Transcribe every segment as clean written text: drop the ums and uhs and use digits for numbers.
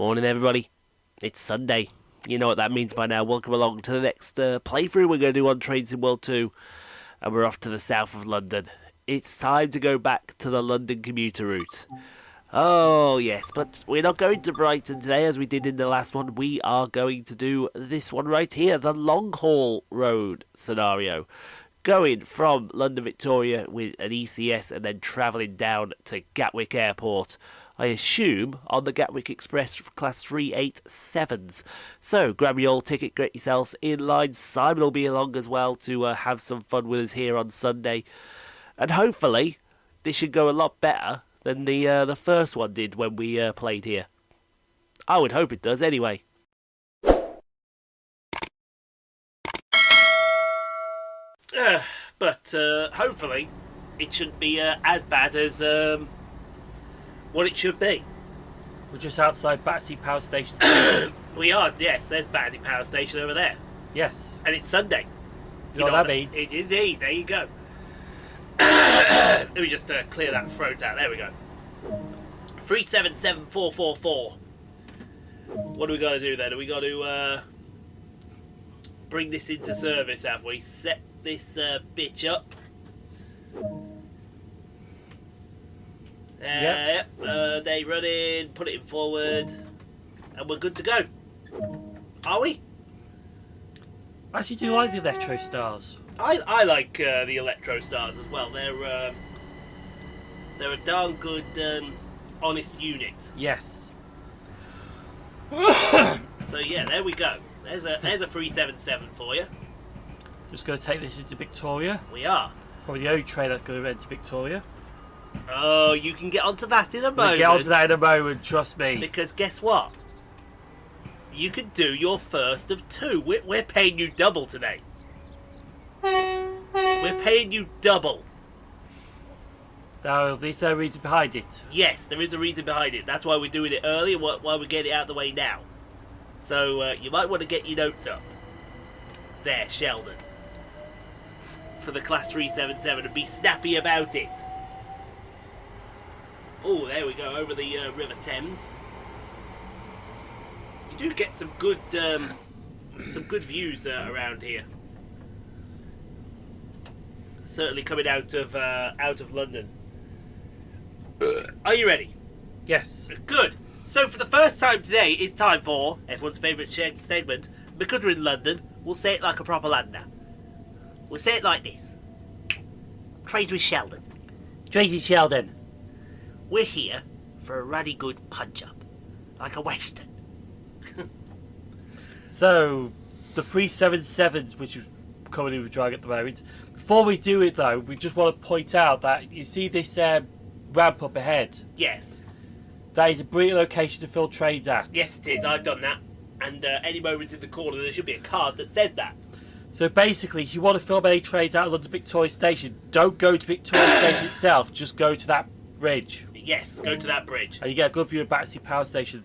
Morning, everybody. It's Sunday. You know what that means by now. Welcome along to the next playthrough we're going to do on Trains in World 2. And we're off to the south of London. It's time to go back to the London commuter route. Oh, yes, but we're not going to Brighton today as we did in the last one. We are going to do this one right here, the long haul road scenario. Going from London Victoria with an ECS and then travelling down to Gatwick Airport. I assume on the Gatwick Express Class 387s. So grab your old ticket, get yourselves in line. Simon will be along as well to have some fun with us here on Sunday. And hopefully this should go a lot better than the first one did when we played here. I would hope it does anyway. But hopefully it shouldn't be as bad as what it should be. We're just outside Battersea Power Station. We are, yes. There's Battersea Power Station over there. Yes. And it's Sunday. You know what that means? Indeed, there you go. Let me just clear that throat out. There we go. 377444. What do we got to do then? We got to bring this into service, have we? Set this bitch up. Yep. They run in, put it in forward, and we're good to go. Are we? I actually do like the Electro Stars. I like the Electro Stars as well. They're a darn good, honest unit. Yes. So yeah, there we go. There's a 377 for you. Just going to take this into Victoria. We are. Probably the only train that's going to enter Victoria. Oh, you can get onto that in a moment. We'll get onto that in a moment, trust me. Because guess what? You can do your first of two. We're paying you double today. We're paying you double. Now, there's no reason behind it. Yes, there is a reason behind it. That's why we're doing it early and why we're getting it out of the way now. So, you might want to get your notes up. There, Sheldon. For the Class 377 and be snappy about it. Oh, there we go, over the River Thames. You do get some good views around here. Certainly coming out of London. Are you ready? Yes. Good. So for the first time today, it's time for everyone's favourite shared segment. Because we're in London, we'll say it like a proper Londoner. We'll say it like this. Trades with Sheldon. Tracy Sheldon. We're here for a ruddy good punch-up. Like a Western. So, the 377s, which is currently we're driving at the moment. Before we do it though, we just want to point out that you see this ramp up ahead. Yes. That is a brilliant location to fill trains at. Yes, it is. I've done that. And any moment in the corner, there should be a card that says that. So basically, if you want to film any trains out of London Victoria Station, don't go to Victoria Station itself. Just go to that bridge. Yes, go to that bridge. And you get a good view of Battersea Power Station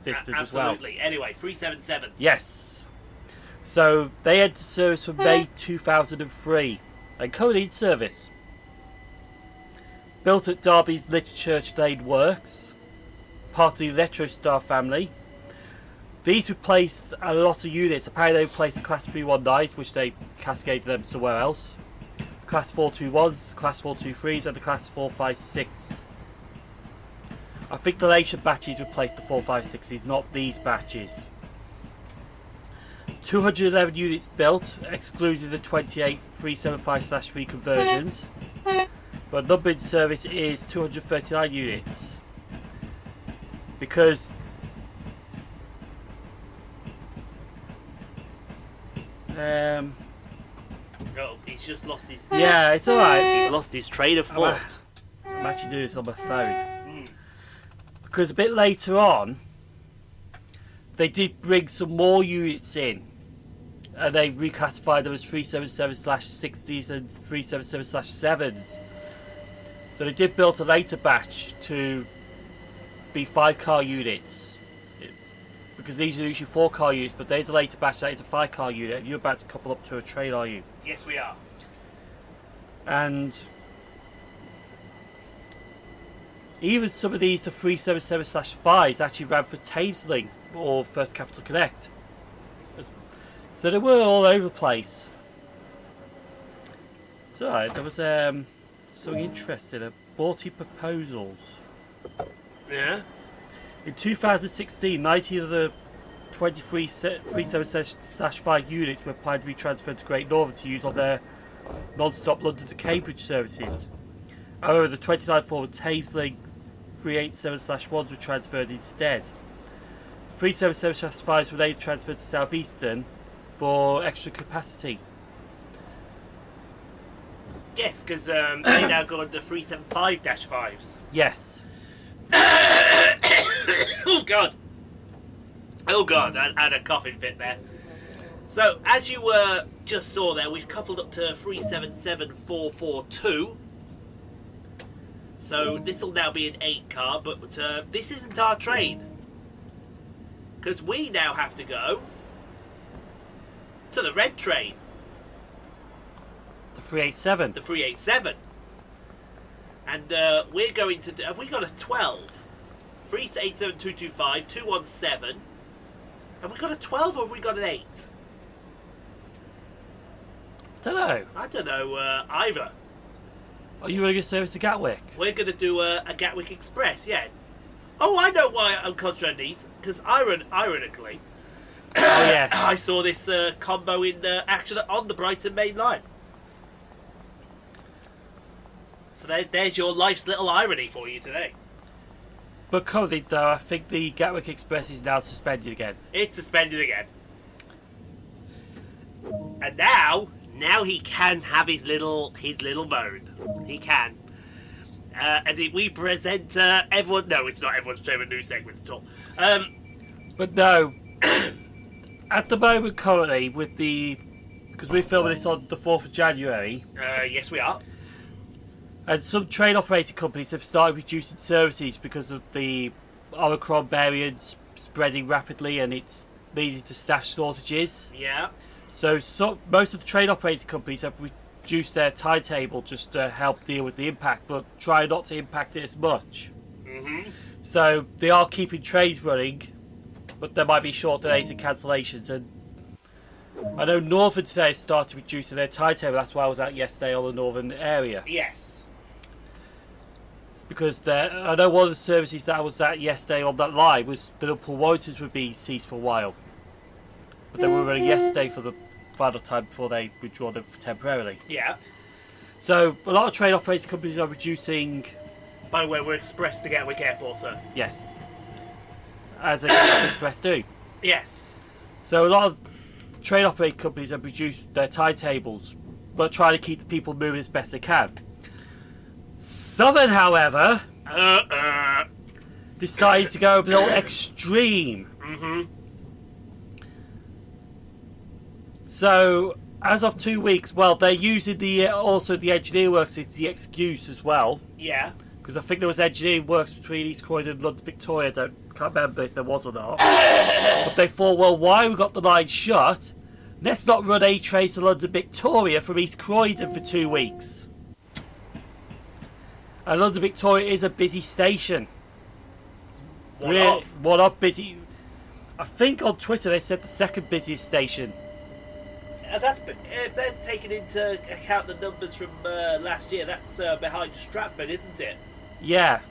distance as well. Absolutely. Anyway, 377s. Yes. So they entered service from May 2003 and currently in service. Built at Derby's Little Church Lane Works, part of the Electro Star family. These replaced a lot of units. Apparently they replaced the Class 319s, which they cascaded them somewhere else. Class 421s, Class 423s and the Class 456. I think the later batches replaced the 456s, not these batches. 211 units built, excluding the 28 375/3 conversions. But number in service is 239 units. Because Oh, he's just lost his... yeah, it's alright. He's lost his train of thought. I'm actually doing this on my phone. Because a bit later on, they did bring some more units in. And they reclassified them as 377/60s and 377/7s. So they did build a later batch to be 5-car units. Because these are usually 4-car units, but there's a later batch that is a 5-car unit. You're about to couple up to a train, are you? Yes, we are. And Even some of these, the 377/5s, actually ran for Thameslink or First Capital Connect. So they were all over the place. So there was something interesting. 40 proposals. Yeah. In 2016, 19 of the 23 377/5 units were planned to be transferred to Great Northern to use on their non-stop London to Cambridge services. However, the 29 former Thameslink 387/1s were transferred instead. 377/5s were later transferred to South Eastern for extra capacity. Yes, because they now go on to 375-5s. Yes. Oh God! Oh God! I had a coughing fit there. So, as you just saw there, we've coupled up to 377-442. So this will now be an 8-car, but this isn't our train, because we now have to go to the red train, The 387. the 387, and we're going to. Have we got a 12? 387-225, 217. Have we got a 12 or have we got an 8? Don't know. I don't know either. Are you running a service to Gatwick? We're going to do a Gatwick Express, yeah. Oh, I know why I'm concentrating these, because ironically, Oh yeah. I saw this combo in action on the Brighton Mainline. So there's your life's little irony for you today. But currently, though, I think the Gatwick Express is now suspended again. It's suspended again. And now he can have his little moan. He can. We present everyone. No, it's not everyone's favourite news segment at all. But no, at the moment, currently, because we're filming this on the 4th of January, Yes, we are. and some train operating companies have started reducing services because of the Omicron variant spreading rapidly and it's leading to staff shortages. Yeah. So most of the train operating companies have reduced their timetable just to help deal with the impact, but try not to impact it as much. Mhm. So they are keeping trains running, but there might be short delays and cancellations. And I know Northern today has started reducing their timetable. That's why I was out yesterday on the Northern area. Yes. It's because I know one of the services that I was at yesterday on that line was the Liverpool Warringtons would be ceased for a while. But they were running yesterday for the final time before they withdraw them temporarily. Yeah. So a lot of train operating companies are reducing. By the way, we're express to Gatwick Airport, sir. Yes. As a Gatwick Express do. Yes. So a lot of train operating companies have reduced their timetables, but trying to keep the people moving as best they can. Southern, however, decided to go a little extreme. Mhm. So, as of 2 weeks, well, they're using also the engineer works as the excuse as well, Yeah. because I think there was engineering works between East Croydon and London Victoria. Can't remember if there was or not. But they thought, well, why we got the line shut? Let's not run a train to London Victoria from East Croydon for 2 weeks. And London Victoria is a busy station. One of busy. I think on Twitter they said the second busiest station. That's if they're taking into account the numbers from last year. That's behind Stratford, isn't it? Yeah.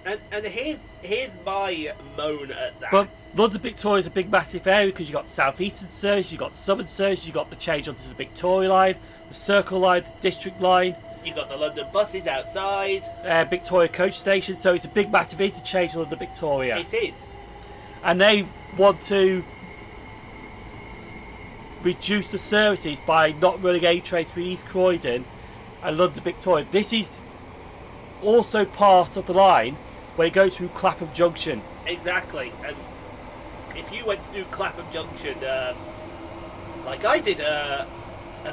And here's my moan at that. But London Victoria is a big massive area because you've got South Eastern service, you've got Southern service, you've got the change onto the Victoria line, the Circle line, the District line. You've got the London buses outside. Victoria coach station, so it's a big massive interchange on the Victoria. It is. And they want to reduce the services by not running A trains between East Croydon and London Victoria. This is also part of the line where it goes through Clapham Junction. Exactly. And if you went to do Clapham Junction, like I did a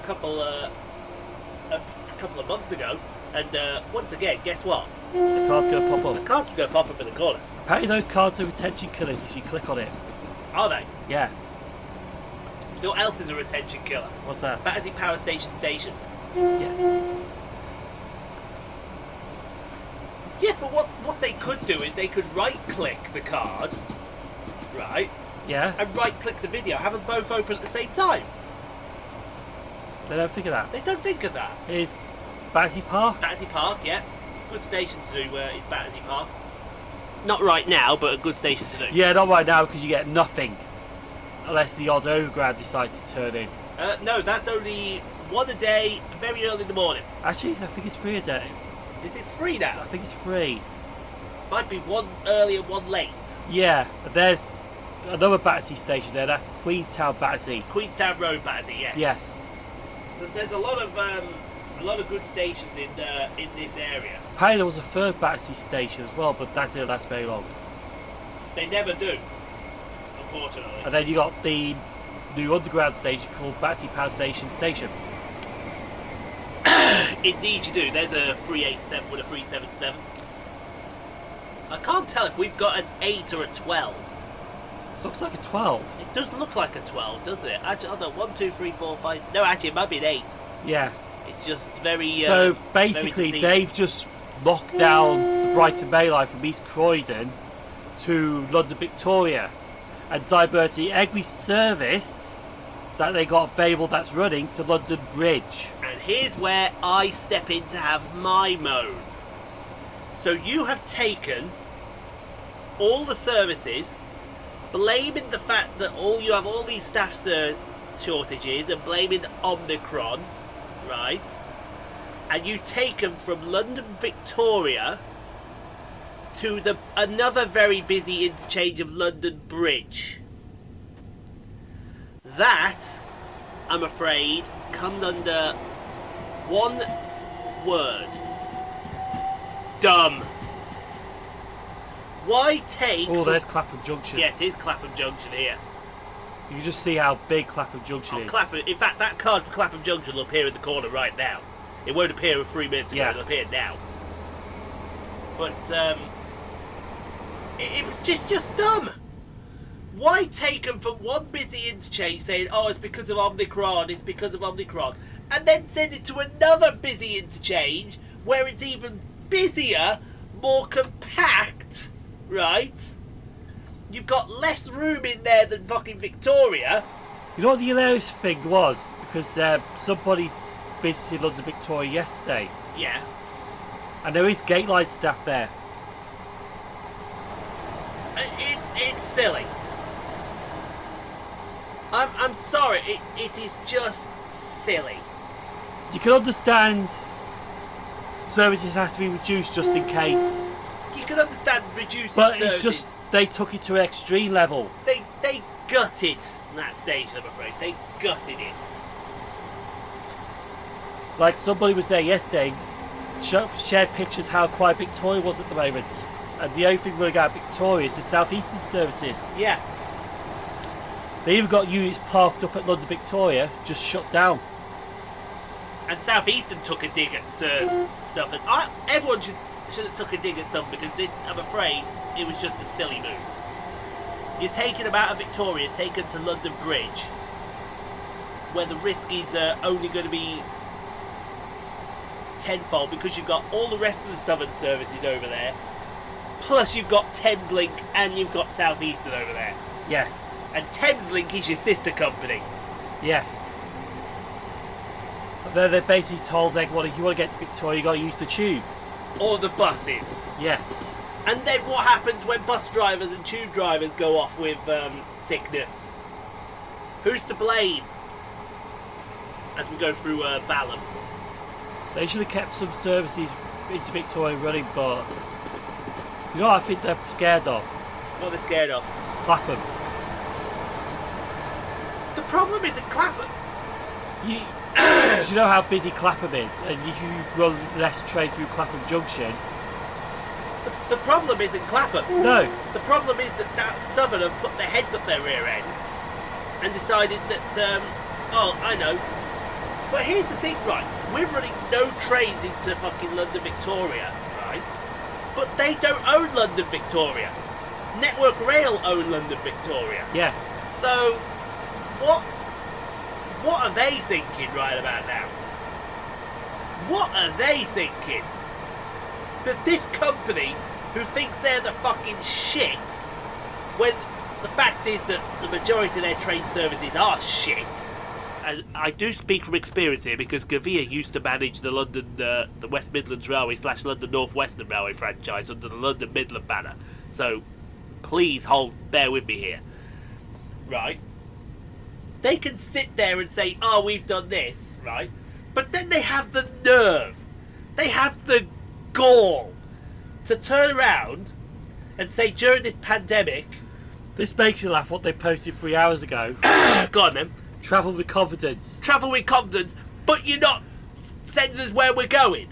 couple of months ago, and once again, guess what? The card's going to pop The up. card's going to pop up in the corner. Apparently those cards are retention killers if you click on it. Are they? Yeah. You know what else is a retention killer? What's that? Battersea Power Station. Yes. Yes, but what they could do is they could right-click the card, right, Yeah. and right-click the video, have them both open at the same time. They don't think of that. They don't think of that. Is Battersea Park? Battersea Park, yeah. Good station to do is Battersea Park. Not right now, but a good station to do. Yeah, not right now because you get nothing. Unless the odd overground decides to turn in. No, that's only one a day, very early in the morning. Actually, I think it's free a day. Is it free now? I think it's free. Might be one early and one late. Yeah, but there's another Battersea station there. That's Queenstown Battersea. Queenstown Road Battersea, yes. Yes. There's a lot of good stations in this area. Apparently there was a third Battersea station as well, but that didn't last very long. They never do, unfortunately. And then you got the new underground station called Battersea Power Station Station. Indeed you do. There's a 387 with a 377. I can't tell if we've got an 8 or a 12. Looks like a 12. It does look like a 12, doesn't it? Actually, I don't know, 1, 2, 3, 4, 5... No, actually, it might be an 8. Yeah. It's just very... So very basically, deceiving. they've just locked down the Brighton Mainline from East Croydon to London Victoria and diverting every service that they got available that's running to London Bridge. And here's where I step in to have my moan. So you have taken all the services, blaming the fact that you have all these staff shortages and blaming Omicron, right? And you take them from London Victoria to another very busy interchange of London Bridge. That, I'm afraid, comes under one word. Dumb. Why take... Oh, there's Clapham Junction. Yes, here's Clapham Junction here. You can just see how big Clapham Junction is. Clapham. In fact, that card for Clapham Junction will appear in the corner right now. It won't appear in 3 minutes ago, Yeah. it'll appear now. But, it was just dumb. Why take them from one busy interchange saying, oh, it's because of Omicron, it's because of Omicron, and then send it to another busy interchange where it's even busier, more compact, right? You've got less room in there than fucking Victoria. You know what the hilarious thing was? Because somebody visited London Victoria yesterday, Yeah. and there is gate line staff there. It's silly. I'm sorry, it is just silly. You can understand services have to be reduced just in case, You can understand reducing but services. it's just they took it to an extreme level. They gutted that station, I'm afraid. They gutted it. Like somebody was there yesterday, shared pictures how quiet Victoria was at the moment, and the only thing running out of Victoria is the South Eastern services. Yeah. They even got units parked up at London Victoria, just shut down. And South Eastern took a dig at Southern. Everyone should have took a dig at Southern because this, I'm afraid, it was just a silly move. You're taking them out of Victoria, taken to London Bridge, where the risk is only going to be tenfold because you've got all the rest of the Southern services over there, plus you've got Thameslink and you've got South Eastern over there. Yes, And Thameslink is your sister company. yes. But then they basically told everyone if you want to get to Victoria, you got to use the tube. Or the buses. Yes. And then what happens when bus drivers and tube drivers go off with sickness? Who's to blame? As we go through Balham. They should have kept some services into Victoria running, but you know what I think they're scared of? What they're scared of. Clapham. The problem isn't Clapham. You know how busy Clapham is, and if you run less trains through Clapham Junction. The problem isn't Clapham. No. The problem is that Southern have put their heads up their rear end and decided that, oh, I know. But here's the thing, right? We're running no trains into fucking London Victoria, right? But they don't own London Victoria. Network Rail own London Victoria. Yes. So, what are they thinking right about now? What are they thinking? that this company, who thinks they're the fucking shit, when the fact is that the majority of their train services are shit. And I do speak from experience here because Gatwick used to manage the the West Midlands Railway / London North Western Railway franchise under the London Midland banner. So please bear with me here. Right? They can sit there and say, oh, we've done this, right? But then they have the nerve, they have the gall to turn around and say during this pandemic... This makes you laugh what they posted 3 hours ago. Go on then. Travel with confidence. Travel with confidence, but you're not sending us where we're going.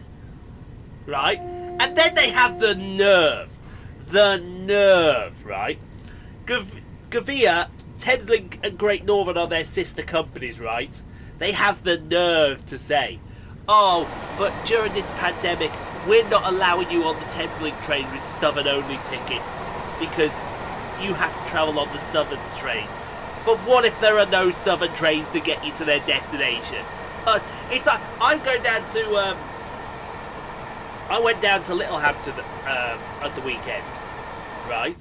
Right? And then they have the nerve, right? Gatwick, Thameslink and Great Northern are their sister companies, right? They have the nerve to say, oh, but during this pandemic, we're not allowing you on the Thameslink train with Southern only tickets because you have to travel on the Southern trains. But what if there are no Southern trains to get you to their destination? It's like, I'm going down to, I went down to Littlehampton at the weekend, right?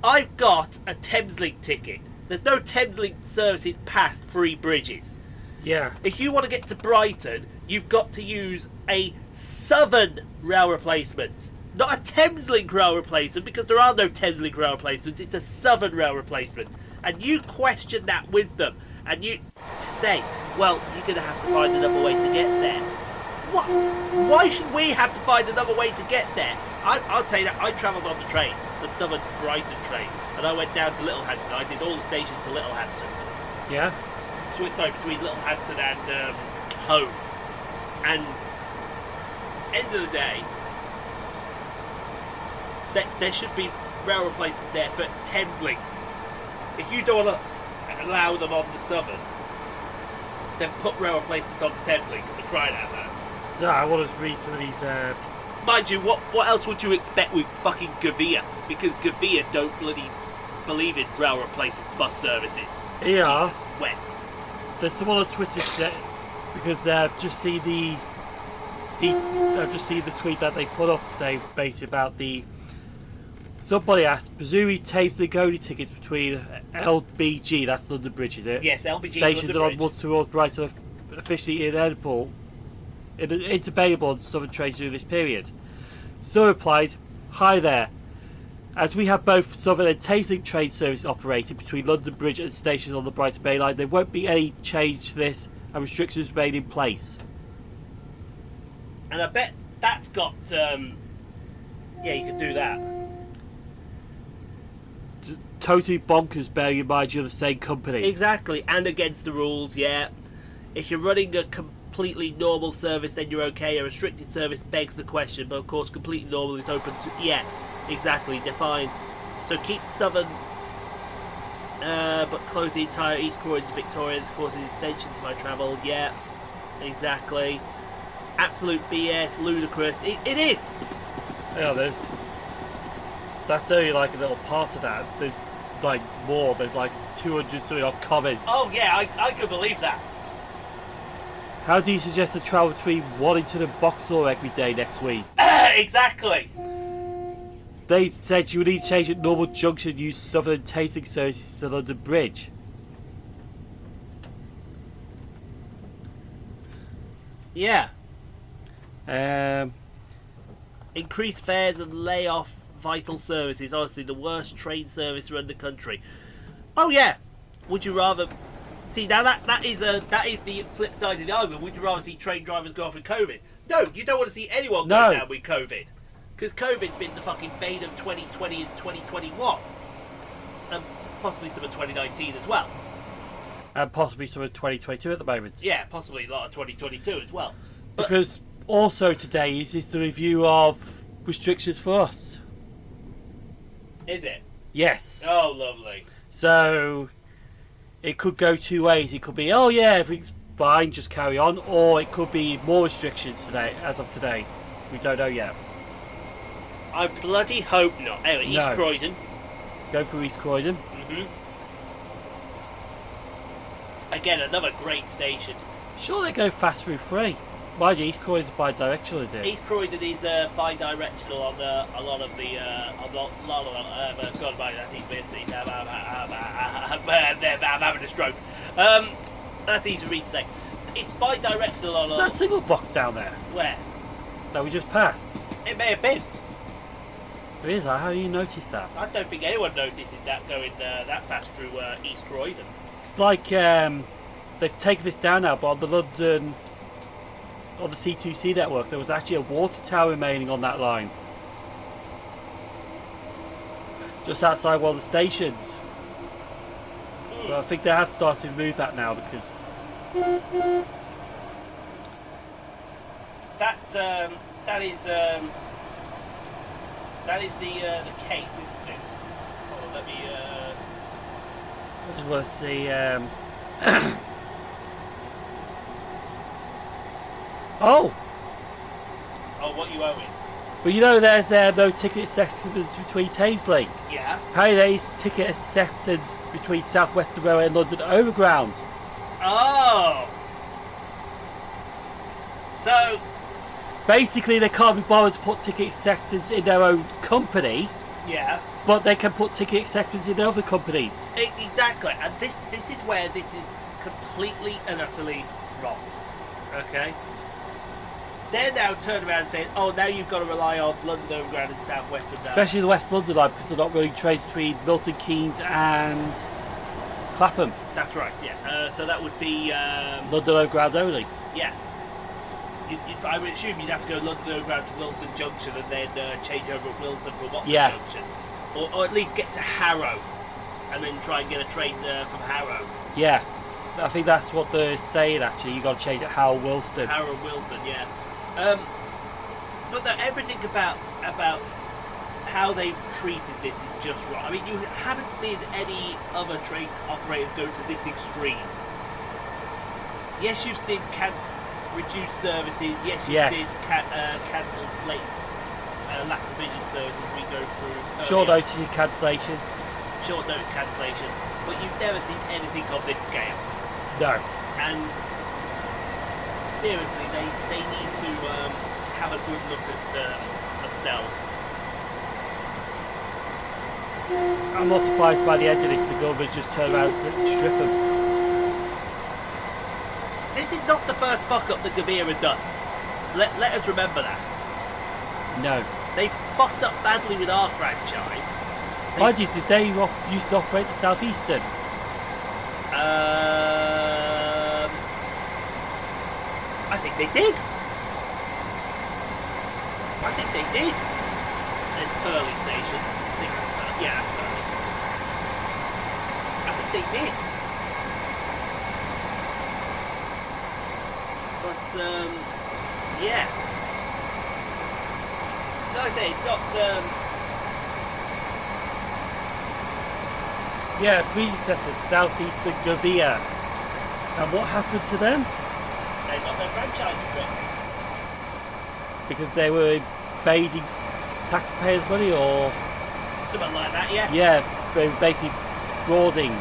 I've got a Thameslink ticket. There's no Thameslink services past Three Bridges. Yeah. If you want to get to Brighton, you've got to use a Southern rail replacement. Not a Thameslink rail replacement, because there are no Thameslink rail replacements. It's a Southern rail replacement. And you question that with them. And you say, well, you're going to have to find another way to get there. What? Why should we have to find another way to get there? I'll tell you that, I travelled on the train. It's the Southern Brighton train. And I went down to Littlehampton. I did all the stations to Littlehampton. Yeah? So it's between Littlehampton and home. And end of the day, there should be rail replacements there for Thameslink. If you don't want to allow them on the Southern, then put rail replacements on the Thameslink for crying out loud. So I want to read some of these. Mind you, what else would you expect with fucking Gatwick? Because Gatwick don't bloody believe in rail replacement bus services. Yeah. Jesus, wet. There's someone on Twitter because they've just seen I've just seen the tweet that they put up, say basically about the. Somebody asked, Missouri tapes the only tickets between LBG, that's London Bridge, is it? Yes, LBG stations London are Bridge. on towards Brighton officially inedible, interpayable on Southern trains during this period. So replied, hi there. As we have both Southern and Thameslink train services operating between London Bridge and stations on the Brighton Mainline, there won't be any change to this and restrictions remain in place. And I bet that's got, yeah, you can do that. Totally bonkers, bearing in mind you're the same company. Exactly, and against the rules, yeah. If you're running a completely normal service, then you're okay. A restricted service begs the question, but of course completely normal is open to... Yeah, exactly, defined. So keep Southern, but close the entire East Croydon to Victoria. This causes extension to my travel. Yeah, exactly. Absolute BS, ludicrous. It is. Yeah, that's only like a little part of that. There's like more. There's like 200 something odd comments. Oh yeah, I could believe that. How do you suggest to travel between Waddington and Vauxhall every day next week? Exactly. They said you would need to change at Normal Junction and use Southern Thameslink services to London Bridge. Yeah. Increase fares and lay off vital services. Honestly, the worst train service around the country. Oh yeah. Would you rather see now that is the flip side of the argument? Would you rather see train drivers go off with COVID? No, you don't want to see anyone go down with COVID, because COVID's been the fucking bane of 2020 and 2021, and possibly some of 2019 as well. And possibly some of 2022 at the moment. Yeah, possibly a lot of 2022 as well. But because also today is the review of restrictions for us. Is it? Yes. Oh, lovely. So it could go two ways. It could be, oh yeah, everything's fine, just carry on, or it could be more restrictions today. As of today, we don't know yet. I bloody hope not. Anyway, East Croydon. Go through East Croydon. Again, another great station. Sure, they go fast through free. Mind you, East Croydon's bi-directional, is it? East Croydon is bi-directional on a lot of the God, mate, that's easy to say. I'm having a stroke. That's easy for me to say. It's bi-directional on. Is that a signal box down there Where? that we just passed? It may have been. There is. How do you notice that? I don't think anyone notices that going that fast through East Croydon. It's like they've taken this down now, but on the London, on the C2C network, there was actually a water tower remaining on that line, just outside one of the stations. But I think they have started to move that now because that is the case, isn't it? Hold on, let me. I just want to see. Oh, what you owing? but you know, there's no ticket acceptance between Thameslink. Yeah. Apparently, there is ticket acceptance between South Western Railway and London Overground. Oh. So. Basically, they can't be bothered to put ticket acceptance in their own company, Yeah. but they can put ticket acceptance in other companies. Exactly, and this is where this is completely and utterly wrong. Okay. They're now turned around and saying, "Oh, now you've got to rely on London Overground and South Western Railway." Especially the West London line, because they're not running trains between Milton Keynes and Clapham. That's right. Yeah. So that would be. London Overground only. Yeah. I would assume you'd have to go London Overground to Willesden Junction and then change over at Willesden for Watford Junction, or at least get to Harrow, and then try and get a train from Harrow. Yeah, I think that's what they're saying. Actually, you got to change it Harrow Willesden. Harrow Willesden, yeah. But everything about how they've treated this is just wrong. I mean, you haven't seen any other train operators go to this extreme. Yes, you've seen reduced services. Yes, you've seen cancelled late last division services we go through. Short notice cancellations. Short notice cancellations. But you've never seen anything of this scale. No. And seriously, they need to have a good look at themselves. I'm not surprised by the end of this, the government just turn around and strip them. This is not the first fuck up that Commuter has done. Let us remember that. No. They fucked up badly with our franchise. Mind you, did they used to operate the Southeastern? I think they did. There's Purley Station. I think that's Purley. Yeah, that's Purley. I think they did. But, yeah. Like I say, it's not, Yeah, predecessors, Southeastern Govia. And what happened to them? they got their franchise stripped. Because they were evading taxpayers' money, or Something like that, yeah. yeah, they were basically frauding.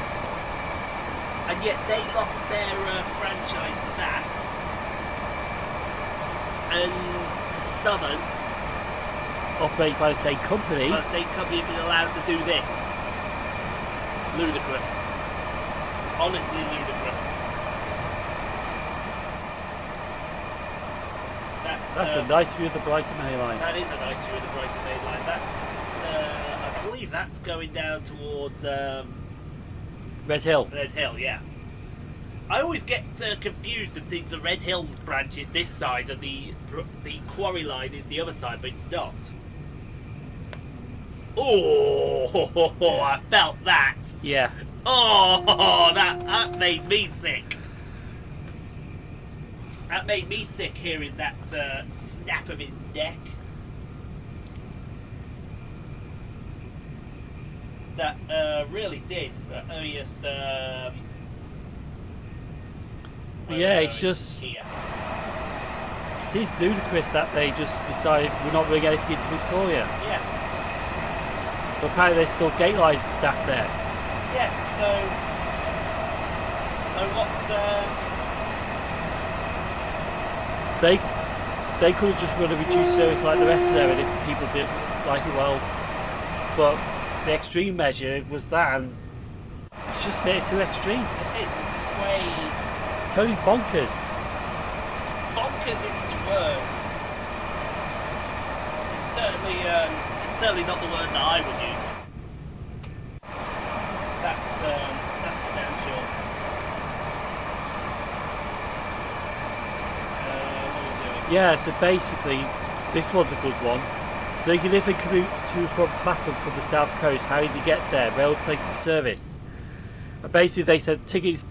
And yet they lost their franchise for that. And Southern, Operated by the same company. the state company, have been allowed to do this. Ludicrous. Honestly ludicrous. That's a nice view of the Brighton Mainline. That is a nice view of the Brighton Mainline. That's, I believe that's going down towards Red Hill. Red Hill, yeah. I always get confused and think the Red Hill branch is this side and the Quarry Line is the other side, but it's not. Oh, I felt that. Yeah. Oh, that made me sick. That made me sick hearing that snap of his neck. That really did. Let me just. Yeah, it's just. Here. It is ludicrous that they just decided we're not doing anything into Victoria. Yeah. But apparently there's still gate line staff there. Yeah. So what? they could have just run a reduced service like the rest of them, and if people didn't like it, well, but the extreme measure was that, and it's just made it too extreme. It is. It's way... Totally bonkers. Bonkers isn't the word. It's certainly not the word that I would use. That's for damn sure. What are we doing? Yeah, so basically, this one's a good one. So you can live and commute to and from Clapham from the south coast. How did you get there? Rail replacement service. And basically, they said tickets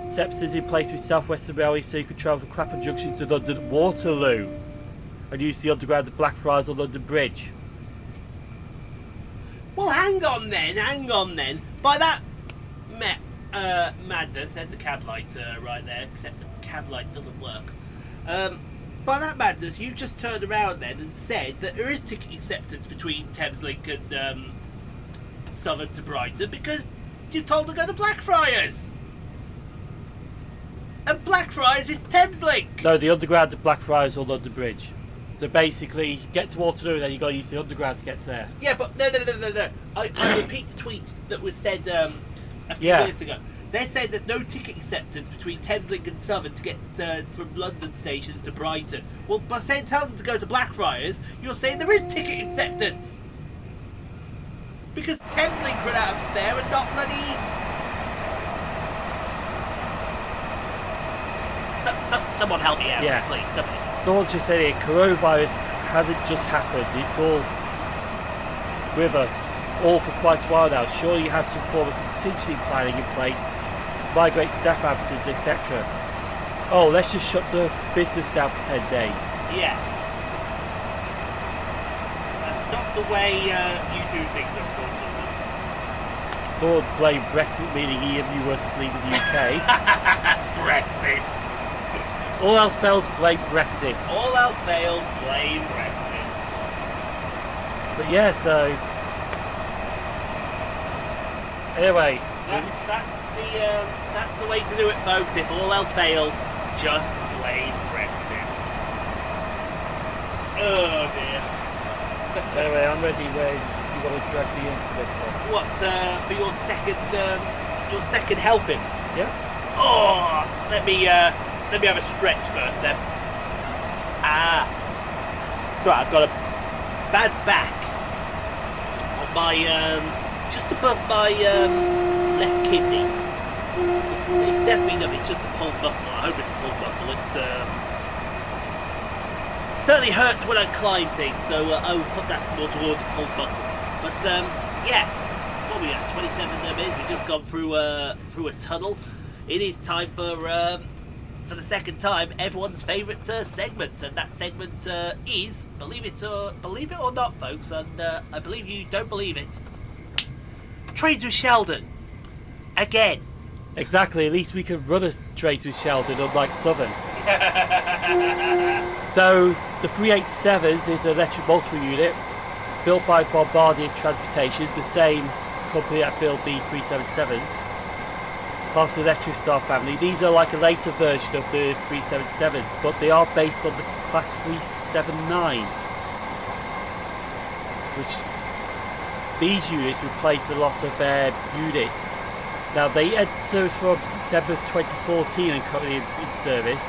acceptance in place with South Western Railway, so you could travel from Clapham Junction to London Waterloo and use the underground at Blackfriars or London Bridge. Well, hang on then. By that madness, there's the cab light right there, except the cab light doesn't work. By that madness, you've just turned around then and said that there is ticket acceptance between Thameslink and Southern to Brighton because you're told to go to Blackfriars. And Blackfriars is Thameslink. No, the underground at Blackfriars or London Bridge. So basically, you get to Waterloo and then you got to use the underground to get there. Yeah, but no. I repeat the tweet that was said a few minutes ago. They said there's no ticket acceptance between Thameslink and Southern to get from London stations to Brighton. Well, by saying tell them to go to Blackfriars, you're saying there is ticket acceptance. Because Thameslink ran out of there and not bloody... Someone help me out, please. Somebody. Someone just said it, coronavirus hasn't just happened, it's all with us, all for quite a while now. Surely you have some form of contingency planning in place to migrate staff absence, etc. Oh, let's just shut the business down for 10 days. Yeah. That's not the way you do things, unfortunately. Someone blame Brexit, meaning EMU workers leaving the UK. Brexit. All else fails, blame Brexit. All else fails, blame Brexit. But yeah, so... Anyway. That's the way to do it, folks. If all else fails, just blame Brexit. Oh dear. Anyway, I'm ready where you want to drag me in for this one. What, for your second helping? Yeah. Oh, let me have a stretch first then. So I've got a bad back on my, just above my left kidney. It's definitely not, it's just a pulled muscle. I hope it's a pulled muscle. It's certainly hurts when I climb things, so I will put that more towards a pulled muscle. But yeah, what are we at, 27 minutes? We've just gone through a tunnel. It is time for the second time, everyone's favourite segment, and that segment is, believe it or not, folks, and I believe you don't believe it, Trades with Sheldon, again. Exactly, at least we can run a Trades with Sheldon, unlike Southern. So, the 387s is an electric multiple unit, built by Bombardier Transportation, the same company that built the 377s. Part of the Electric Star family. These are like a later version of the 377s, but they are based on the Class 379, which these units replaced a lot of their units. Now they entered service from December 2014 and currently in service.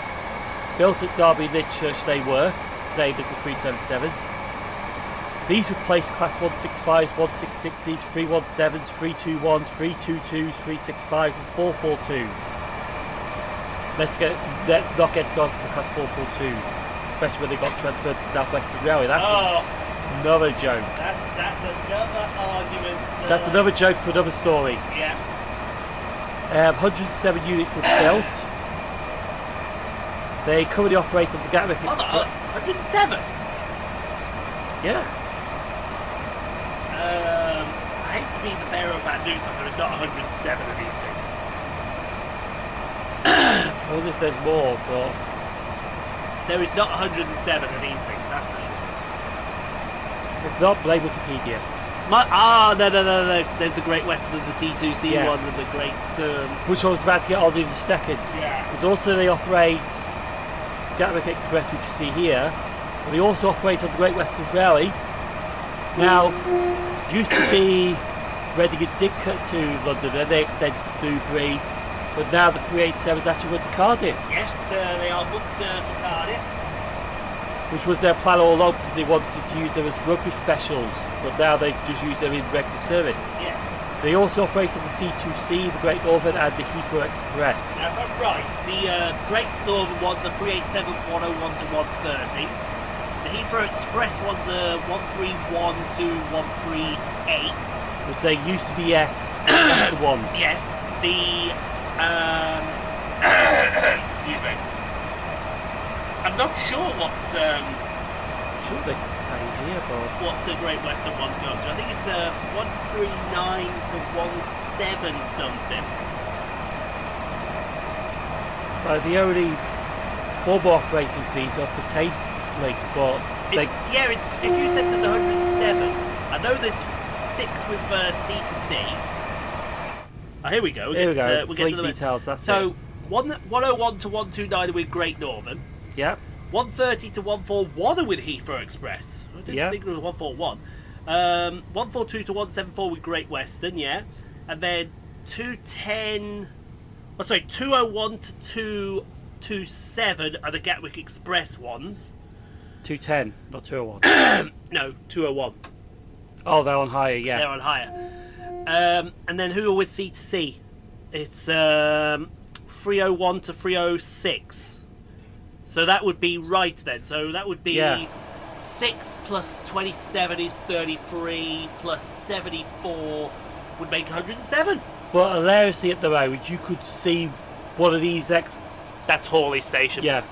Built at Derby Lidchurch they were, same as the 377s. These replaced Class 165s, 166s, 317s, 321s, 322s, 365s and 442s. Let's not get started with Class 442s, especially when they got transferred to South Western Railway. That's another joke. That's another argument. That's another joke for another story. Yeah. 107 units were built. They currently operate on the Gatwick Express. 107? Yeah. I hate to be the bearer of bad news, but there's not 107 of these things. I wonder if there's more, but... There is not 107 of these things, that's it. If not, blame Wikipedia. No. There's the Great Western and the C2C ones and the Great... Which I was about to get on in a second. Yeah. Because also they operate Gatwick Express, which you see here, but they also operate on the Great Western Railway. Now, used to be Reading and Didcot to London, then they extended to Newbury, but now the 387s actually run to Cardiff. Yes, they are booked for Cardiff. Which was their plan all along, because they wanted to use them as rugby specials, but now they just use them in regular service. Yeah. They also operate on the C2C, the Great Northern and the Heathrow Express. Now, if I'm right, the Great Northern ones are 387 101 to 130. The Heathrow Express ones are 131 to 138. Which they used to be extra ones. Yes. The excuse me. I'm not sure what Sure they can tell you here, but what the Great Western ones go up to. I think it's 139 to 17 something. the only former operators these are for TAFE link, but they, If you said there's 107, I know there's 6 with C2C. Oh, here we go. here we go. We'll Link to the details. That's so it. 101 to 129 with Great Northern. Yeah. 130 to 141 are with Heathrow Express. I didn't think it was 141. 142 to 174 with Great Western, yeah. And then 201 to 227 are the Gatwick Express ones. 210, not 201. No, 201. Oh, they're on higher, yeah. They're on higher. And then who are with C2C? It's 301 to 306. So that would be right then. So that would be 6 plus 27 is 33 plus 74 would make 107. But hilariously at the moment, you could see one of these That's Hawley Station. Yeah.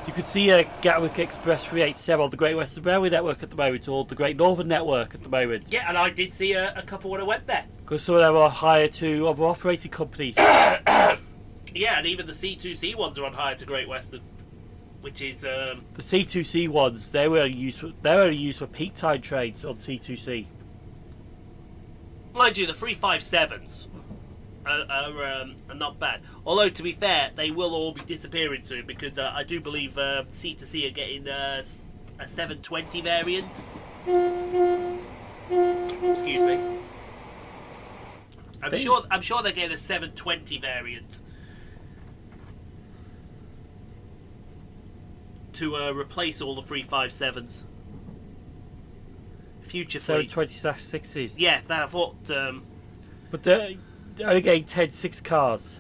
You could see a Gatwick Express 387 on the Great Western Railway network at the moment, or the Great Northern network at the moment. Yeah, and I did see a couple when I went there. Because some of them are higher to other operating companies. Yeah, and even the C2C ones are on hire to Great Western, which is The C2C ones, they're only used for peak time trains on C2C. mind you, the 357s are not bad. Although, to be fair, they will all be disappearing soon because I do believe C2C are getting a 720 variant. Excuse me. I'm sure they're getting a 720 variant to replace all the 357s. Future fleet. 720/60s. Yeah, that I thought. But they're only getting 10.6 cars.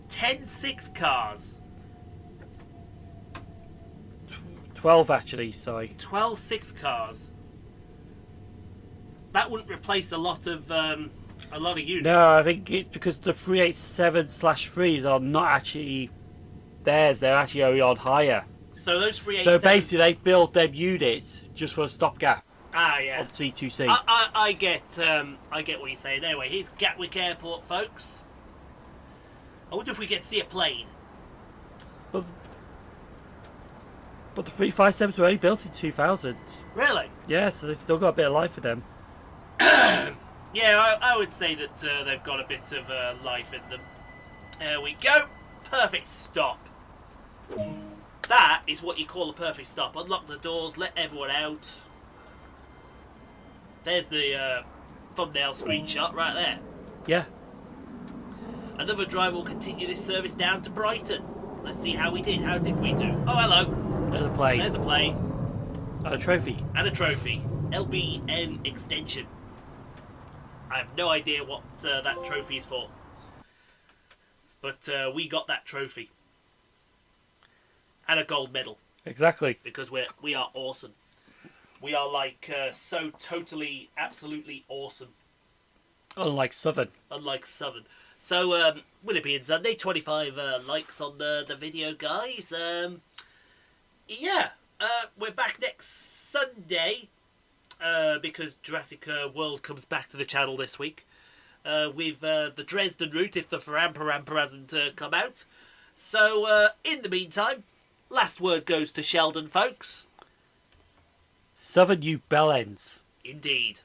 10.6 cars. 12 actually, sorry. 12.6 cars. That wouldn't replace a lot of units. No, I think it's because the 387/3s are not actually theirs. They're actually only on hire. So those 387. So basically, they built them units just for a stopgap. Ah, yeah. On C2C. I get what you're saying. Anyway, here's Gatwick Airport, folks. I wonder if we get to see a plane. But the 357s were only built in 2000. Really? Yeah, so they've still got a bit of life for them. Yeah, I would say that they've got a bit of life in them. There we go. Perfect stop. That is what you call a perfect stop. Unlock the doors, let everyone out. There's the thumbnail screenshot right there. Yeah. Another driver will continue this service down to Brighton. Let's see how we did. How did we do? Oh, hello. There's a plane. There's a plane. And a trophy. And a trophy. LBN extension. I have no idea what that trophy is for. But we got that trophy. And a gold medal. Exactly. Because we are awesome. We are like so totally, absolutely awesome. Unlike Southern. Unlike Southern. So, will it be in Sunday? 25 likes on the video, guys. Yeah, we're back next Sunday because Jurassic World comes back to the channel this week with the Dresden route if the Rampa hasn't come out. So, in the meantime, last word goes to Sheldon, folks. Southern, you bellends. Indeed.